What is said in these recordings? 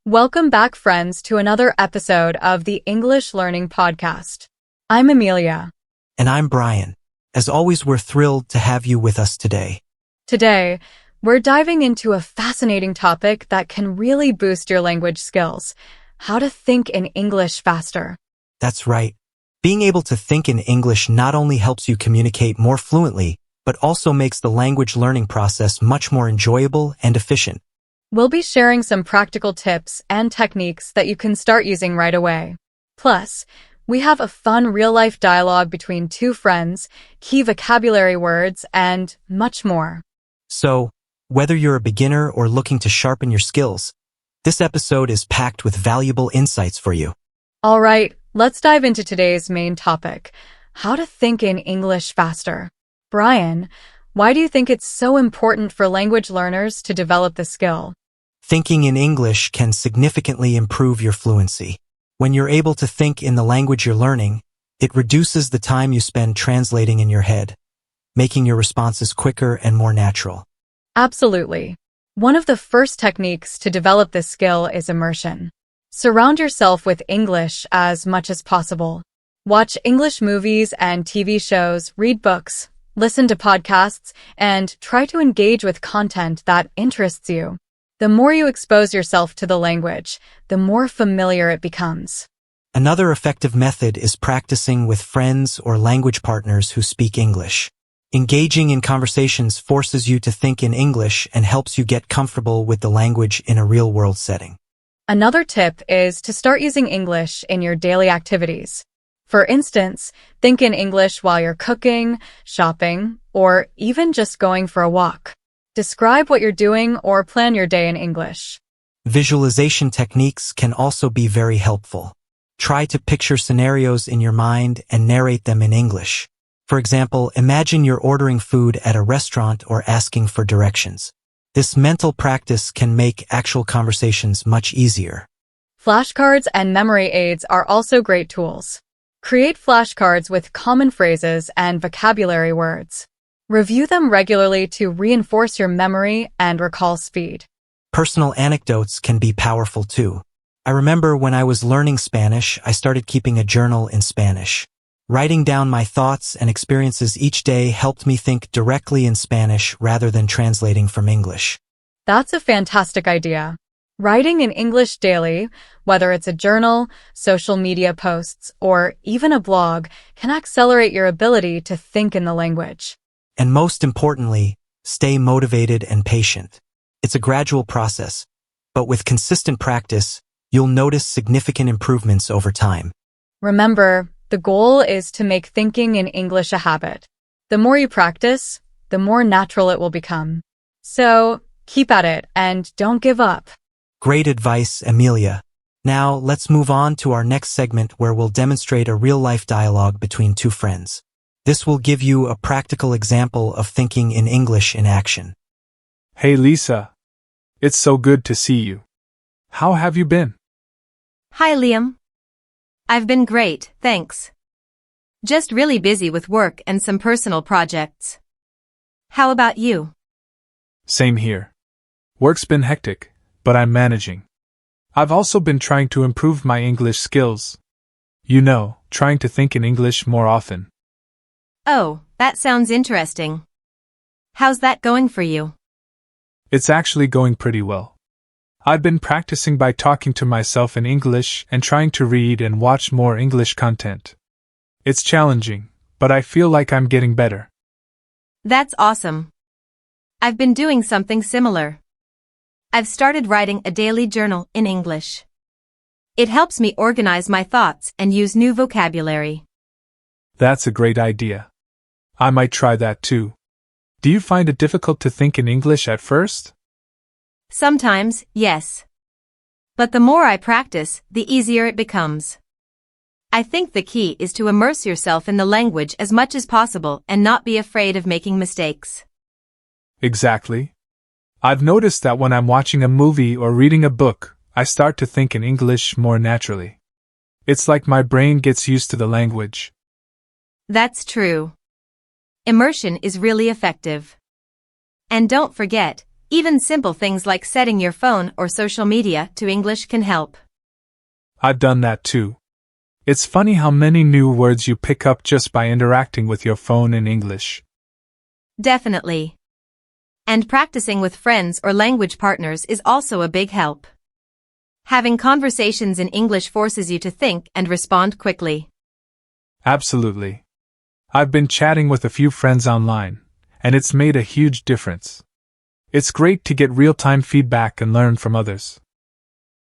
Welcome back, friends, to another episode of the English Learning Podcast. I'm Emilia. And I'm Brian. As always, we're thrilled to have you with us today. Today, we're diving into a fascinating topic that can really boost your language skills: how to think in English faster. That's right. Being able to think in English not only helps you communicate more fluently, but also makes the language learning process much more enjoyable and efficient. We'll be sharing some practical tips and techniques that you can start using right away. Plus, we have a fun real-life dialogue between two friends, key vocabulary words, and much more. So, whether you're a beginner or looking to sharpen your skills, this episode is packed with valuable insights for you. All right, let's dive into today's main topic: how to think in English faster. Brian, why do you think it's so important for language learners to develop the skill? Thinking in English can significantly improve your fluency. When you're able to think in the language you're learning, it reduces the time you spend translating in your head, making your responses quicker and more natural. Absolutely. One of the first techniques to develop this skill is immersion. Surround yourself with English as much as possible. Watch English movies and TV shows, read books, listen to podcasts, and try to engage with content that interests you. The more you expose yourself to the language, the more familiar it becomes. Another effective method is practicing with friends or language partners who speak English. Engaging in conversations forces you to think in English and helps you get comfortable with the language in a real-world setting. Another tip is to start using English in your daily activities. For instance, think in English while you're cooking, shopping, or even just going for a walk. Describe what you're doing or plan your day in English. Visualization techniques can also be very helpful. Try to picture scenarios in your mind and narrate them in English. For example, imagine you're ordering food at a restaurant or asking for directions. This mental practice can make actual conversations much easier. Flashcards and memory aids are also great tools. Create flashcards with common phrases and vocabulary words. Review them regularly to reinforce your memory and recall speed. Personal anecdotes can be powerful too. I remember when I was learning Spanish, I started keeping a journal in Spanish. Writing down my thoughts and experiences each day helped me think directly in Spanish rather than translating from English. That's a fantastic idea. Writing in English daily, whether it's a journal, social media posts, or even a blog, can accelerate your ability to think in the language. And most importantly, stay motivated and patient. It's a gradual process, but with consistent practice, you'll notice significant improvements over time. Remember, the goal is to make thinking in English a habit. The more you practice, the more natural it will become. So, keep at it and don't give up. Great advice, Emilia. Now, let's move on to our next segment where we'll demonstrate a real-life dialogue between two friends. This will give you a practical example of thinking in English in action. Hey Lisa. It's so good to see you. How have you been? Hi Liam. I've been great, thanks. Just really busy with work and some personal projects. How about you? Same here. Work's been hectic, but I'm managing. I've also been trying to improve my English skills. You know, trying to think in English more often. Oh, that sounds interesting. How's that going for you? It's actually going pretty well. I've been practicing by talking to myself in English and trying to read and watch more English content. It's challenging, but I feel like I'm getting better. That's awesome. I've been doing something similar. I've started writing a daily journal in English. It helps me organize my thoughts and use new vocabulary. That's a great idea. I might try that too. Do you find it difficult to think in English at first? Sometimes, yes. But the more I practice, the easier it becomes. I think the key is to immerse yourself in the language as much as possible and not be afraid of making mistakes. Exactly. I've noticed that when I'm watching a movie or reading a book, I start to think in English more naturally. It's like my brain gets used to the language. That's true. Immersion is really effective. And don't forget, Even simple things like setting your phone or social media to English can help. I've done that too. It's funny how many new words you pick up just by interacting with your phone in English. Definitely. And practicing with friends or language partners is also a big help. Having conversations in English forces you to think and respond quickly. Absolutely. I've been chatting with a few friends online, and it's made a huge difference. It's great to get real-time feedback and learn from others.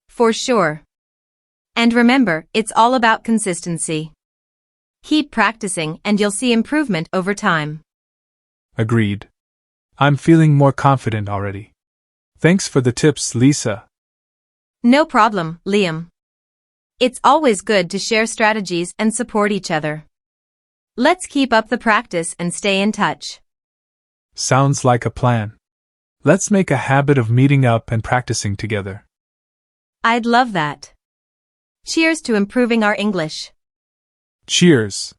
For sure. And remember, it's all about consistency. Keep practicing and you'll see improvement over time. Agreed. I'm feeling more confident already. Thanks for the tips, Lisa. No problem, Liam. It's always good to share strategies and support each other. Let's keep up the practice and stay in touch. Sounds like a plan. Let's make a habit of meeting up and practicing together. I'd love that. Cheers to improving our English. Cheers.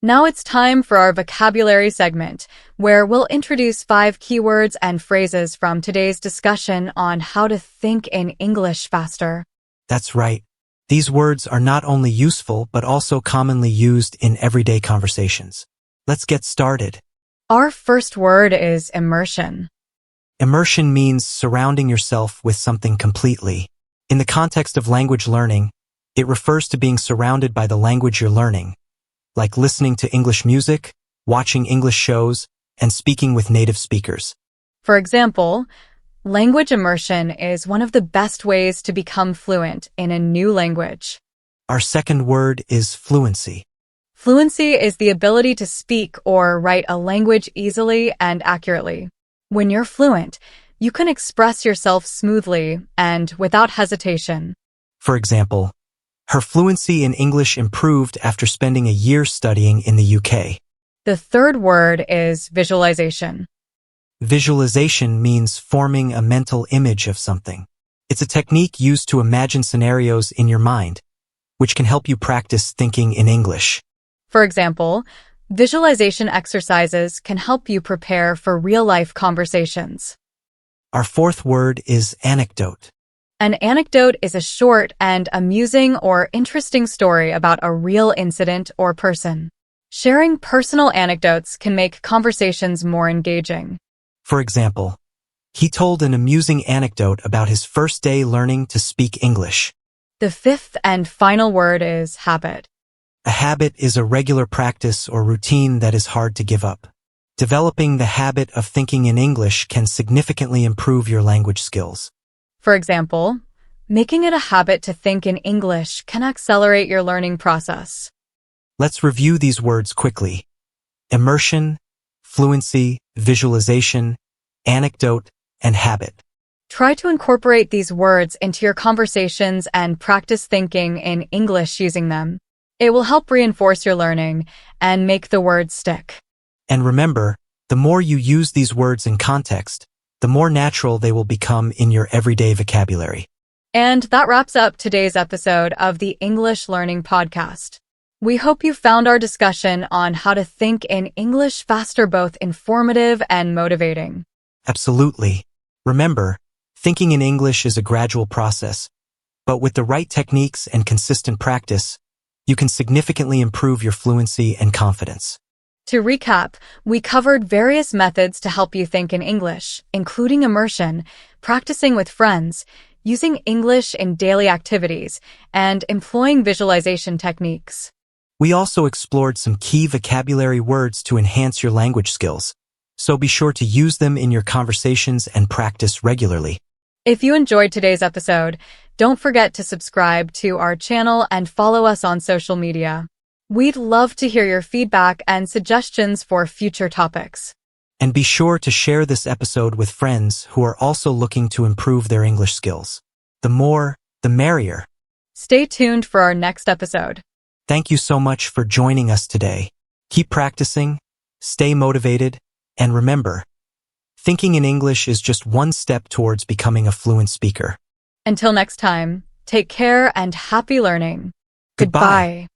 Now it's time for our vocabulary segment, where we'll introduce 5 keywords and phrases from today's discussion on how to think in English faster. That's right. These words are not only useful but also commonly used in everyday conversations. Let's get started. Our first word is immersion. Immersion means surrounding yourself with something completely. In the context of language learning, it refers to being surrounded by the language you're learning, like listening to English music, watching English shows, and speaking with native speakers. For example, language immersion is one of the best ways to become fluent in a new language. Our second word is fluency. Fluency is the ability to speak or write a language easily and accurately. When you're fluent, you can express yourself smoothly and without hesitation. For example, her fluency in English improved after spending a year studying in the UK. The third word is visualization. Visualization means forming a mental image of something. It's a technique used to imagine scenarios in your mind, which can help you practice thinking in English. For example, visualization exercises can help you prepare for real-life conversations. Our fourth word is anecdote. An anecdote is a short and amusing or interesting story about a real incident or person. Sharing personal anecdotes can make conversations more engaging. For example, he told an amusing anecdote about his first day learning to speak English. The fifth and final word is habit. A habit is a regular practice or routine that is hard to give up. Developing the habit of thinking in English can significantly improve your language skills. For example, making it a habit to think in English can accelerate your learning process. Let's review these words quickly. Immersion, fluency, visualization, anecdote, and habit. Try to incorporate these words into your conversations and practice thinking in English using them. It will help reinforce your learning and make the words stick. And remember, the more you use these words in context, the more natural they will become in your everyday vocabulary. And that wraps up today's episode of the English Learning Podcast. We hope you found our discussion on how to think in English faster both informative and motivating. Absolutely. Remember, thinking in English is a gradual process, but with the right techniques and consistent practice, you can significantly improve your fluency and confidence. To recap, we covered various methods to help you think in English, including immersion, practicing with friends, using English in daily activities, and employing visualization techniques. We also explored some key vocabulary words to enhance your language skills, so be sure to use them in your conversations and practice regularly. If you enjoyed today's episode, don't forget to subscribe to our channel and follow us on social media. We'd love to hear your feedback and suggestions for future topics. And be sure to share this episode with friends who are also looking to improve their English skills. The more, the merrier. Stay tuned for our next episode. Thank you so much for joining us today. Keep practicing, stay motivated, and remember, thinking in English is just one step towards becoming a fluent speaker. Until next time, take care and happy learning. Goodbye.